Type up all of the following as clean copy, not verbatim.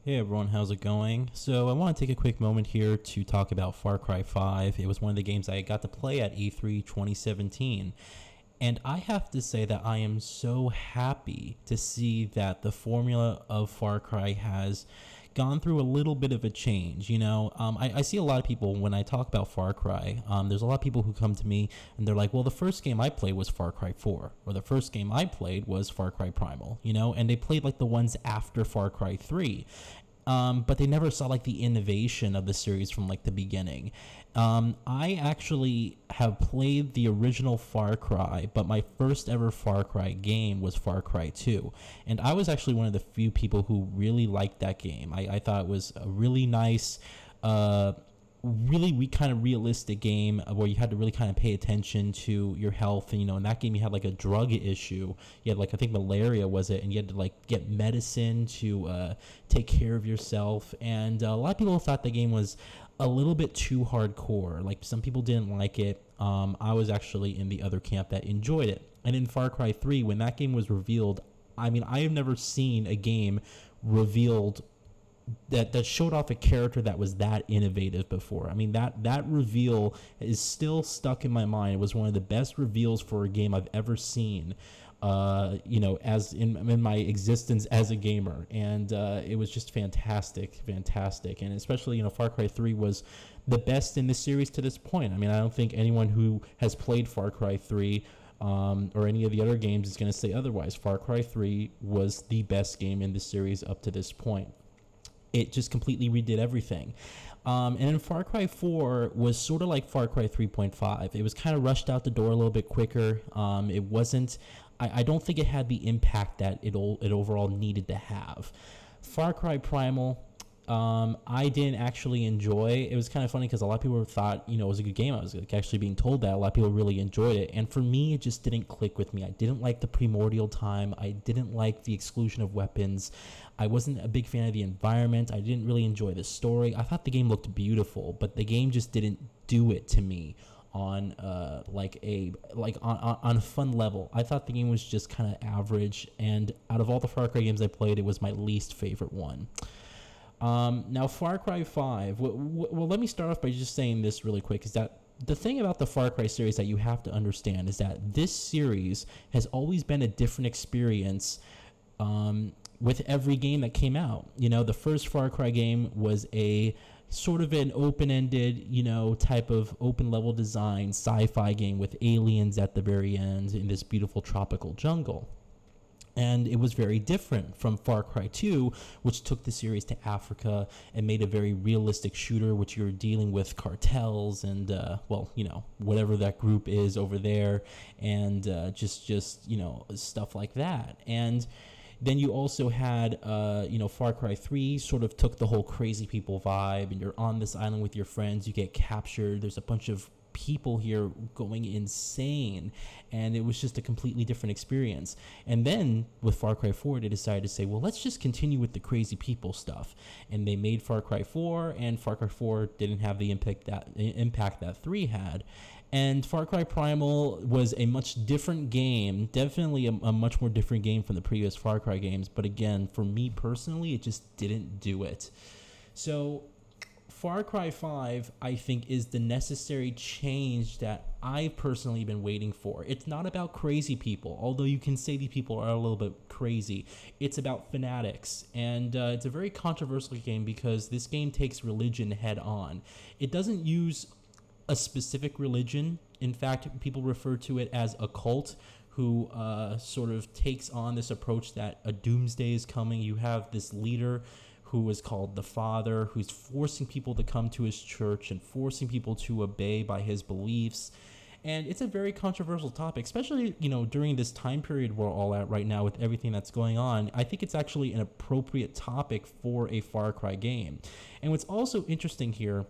Hey everyone, how's it going? So I want to take a quick moment here to talk about Far Cry 5. It was one of the games I got to play at E3 2017. And I have to say that I am so happy to see that the formula of Far Cry has gone through a little bit of a change. I see a lot of people when I talk about Far Cry. There's a lot of people who come to me and they're like, well, the first game I played was Far Cry 4, or the first game I played was Far Cry Primal, and they played like the ones after Far Cry 3. But they never saw like the innovation of the series from like the beginning. I actually have played the original Far Cry, but my first ever Far Cry game was Far Cry 2. And I was actually one of the few people who really liked that game. I thought it was a really nice, really kind of realistic game where you had to really kind of pay attention to your health. And, in that game you had like a drug issue. You had like, I think malaria was it, and you had to like get medicine to take care of yourself. And a lot of people thought the game was a little bit too hardcore. Like some people didn't like it. I was actually in the other camp that enjoyed it. And in Far Cry 3, when that game was revealed, I mean, I have never seen a game revealed that showed off a character that was that innovative before. I mean, that reveal is still stuck in my mind. It was one of the best reveals for a game I've ever seen, as in my existence as a gamer. And it was just fantastic. And especially, Far Cry 3 was the best in the series to this point. I mean, I don't think anyone who has played Far Cry 3 or any of the other games is going to say otherwise. Far Cry 3 was the best game in the series up to this point. It just completely redid everything. And then Far Cry 4 was sort of like Far Cry 3.5. It was kind of rushed out the door a little bit quicker. It wasn't, I don't think it had the impact that it overall needed to have. Far Cry Primal, I didn't actually enjoy. It was kind of funny because a lot of people thought, it was a good game. I was like actually being told that a lot of people really enjoyed it. And for me, it just didn't click with me. I didn't like the primordial time. I didn't like the exclusion of weapons. I wasn't a big fan of the environment. I didn't really enjoy the story. I thought the game looked beautiful, but the game just didn't do it to me on on a fun level. I thought the game was just kind of average, and out of all the Far Cry games I played, it was my least favorite one. Now, Far Cry 5, well, let me start off by just saying this really quick, is that the thing about the Far Cry series that you have to understand is that this series has always been a different experience with every game that came out. The first Far Cry game was a sort of an open-ended, type of open-level design sci-fi game with aliens at the very end in this beautiful tropical jungle. And it was very different from Far Cry 2, which took the series to Africa and made a very realistic shooter, which you're dealing with cartels and, whatever that group is over there, and just stuff like that. And then you also had, Far Cry 3 sort of took the whole crazy people vibe, and you're on this island with your friends, you get captured, there's a bunch of people here going insane, and it was just a completely different experience. And then with Far Cry 4, they decided to say, well, let's just continue with the crazy people stuff, and they made Far Cry 4, and Far Cry 4 didn't have the impact that 3 had. And Far Cry Primal was a much different game, definitely a much more different game from the previous Far Cry games, but again, for me personally, it just didn't do it. So Far Cry 5, I think, is the necessary change that I've personally been waiting for. It's not about crazy people, although you can say these people are a little bit crazy. It's about fanatics, and it's a very controversial game because this game takes religion head on. It doesn't use a specific religion. In fact, people refer to it as a cult who sort of takes on this approach that a doomsday is coming. You have this leader who is called the Father, who's forcing people to come to his church and forcing people to obey by his beliefs. And it's a very controversial topic, especially, during this time period we're all at right now with everything that's going on. I think it's actually an appropriate topic for a Far Cry game. And what's also interesting here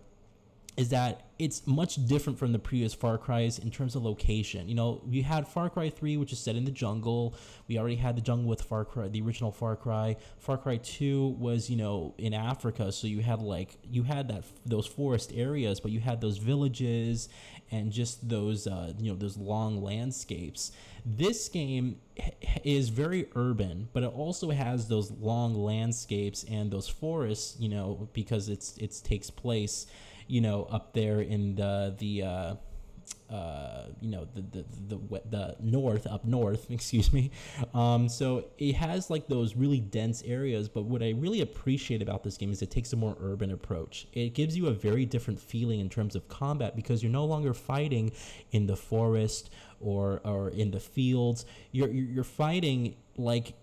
is that it's much different from the previous Far Cry's in terms of location. You know, we had Far Cry 3, which is set in the jungle. We already had the jungle with Far Cry, the original Far Cry. Far Cry 2 was, you know, in Africa, so you had those forest areas, but you had those villages and just those those long landscapes. This game is very urban, but it also has those long landscapes and those forests, you know, because it takes place, you know, up there in the north, up north, excuse me. So it has like those really dense areas, but what I really appreciate about this game is it takes a more urban approach. It gives you a very different feeling in terms of combat, because you're no longer fighting in the forest or in the fields. You're fighting like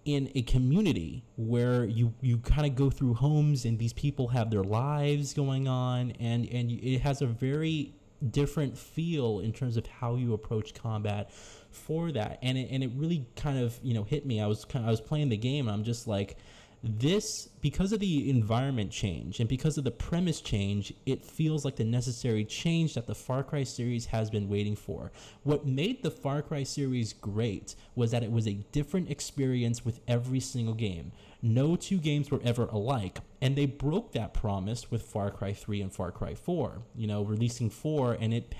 in a community where you kind of go through homes, and these people have their lives going on, and it has a very different feel in terms of how you approach combat for that. And it really kind of, you know, hit me. I was playing the game, and I'm just like, this, because of the environment change and because of the premise change, it feels like the necessary change that the Far Cry series has been waiting for. What made the Far Cry series great was that it was a different experience with every single game. No two games were ever alike, and they broke that promise with Far Cry 3 and Far Cry 4. You know, releasing 4 and it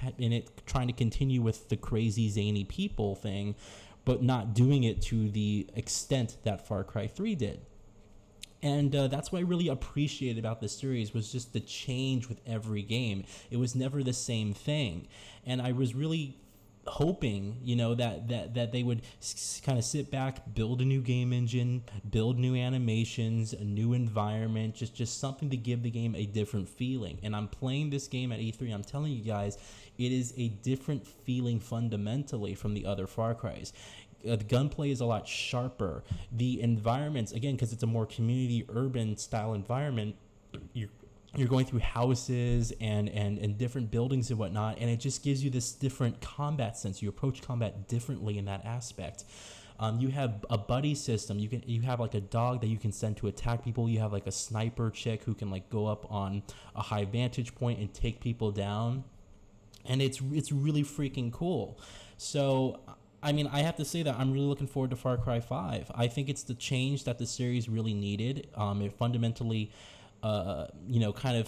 trying to continue with the crazy zany people thing, but not doing it to the extent that Far Cry 3 did. And that's what I really appreciated about this series, was just the change with every game. It was never the same thing. And I was really hoping, you know, that they would kind of sit back, build a new game engine, build new animations, a new environment, just something to give the game a different feeling. And I'm playing this game at E3. I'm telling you guys, it is a different feeling fundamentally from the other Far Cry's. The gunplay is a lot sharper. The environments, again, because it's a more community urban style environment, you're going through houses and different buildings and whatnot, and it just gives you this different combat sense. You approach combat differently in that aspect. You have a buddy system. You have like a dog that you can send to attack people. You have like a sniper chick who can like go up on a high vantage point and take people down, and it's really freaking cool. So I mean, I have to say that I'm really looking forward to Far Cry 5. I think it's the change that the series really needed. It fundamentally, kind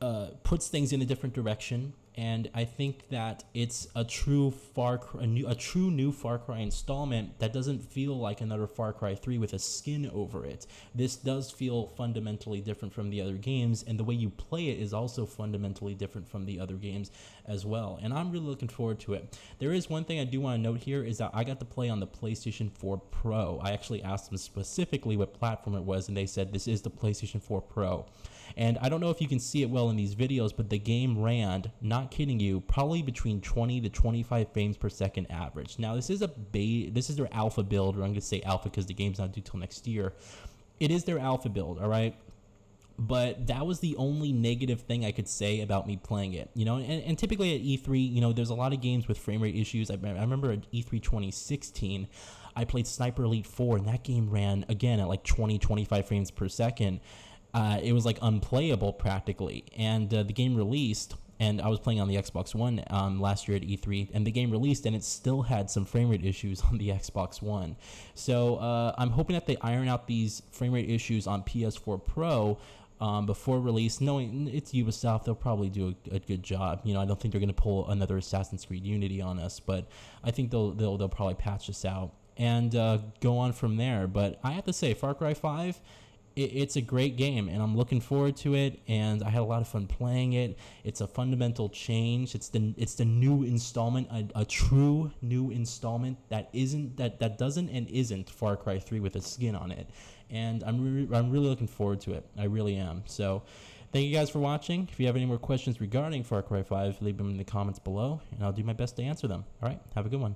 of puts things in a different direction. And I think that it's a true new Far Cry installment that doesn't feel like another Far Cry 3 with a skin over it. This does feel fundamentally different from the other games, and the way you play it is also fundamentally different from the other games as well. And I'm really looking forward to it. There is one thing I do want to note here, is that I got to play on the PlayStation 4 Pro. I actually asked them specifically what platform it was, and they said this is the PlayStation 4 Pro. And I don't know if you can see it well in these videos, but the game ran, not kidding you, probably between 20 to 25 frames per second average. Now, this is their alpha build, or I'm going to say alpha because the game's not due till next year. It is their alpha build, all right? But that was the only negative thing I could say about me playing it, you know. And typically at E3, you know, there's a lot of games with frame rate issues. I remember at E3 2016, I played Sniper Elite 4, and that game ran, again, at like 20, 25 frames per second. It was like unplayable practically, and the game released, and I was playing on the Xbox One last year at E3, and the game released, and it still had some frame rate issues on the Xbox One. So I'm hoping that they iron out these frame rate issues on PS4 Pro before release. Knowing it's Ubisoft, they'll probably do a good job. You know, I don't think they're going to pull another Assassin's Creed Unity on us, but I think they'll probably patch this out and go on from there. But I have to say, Far Cry 5. It's a great game, and I'm looking forward to it, and I had a lot of fun playing it. It's a fundamental change. It's the new installment, a true new installment that doesn't and isn't Far Cry 3 with a skin on it. And I'm really looking forward to it. I really am. So thank you guys for watching. If you have any more questions regarding Far Cry 5, leave them in the comments below, and I'll do my best to answer them. All right, have a good one.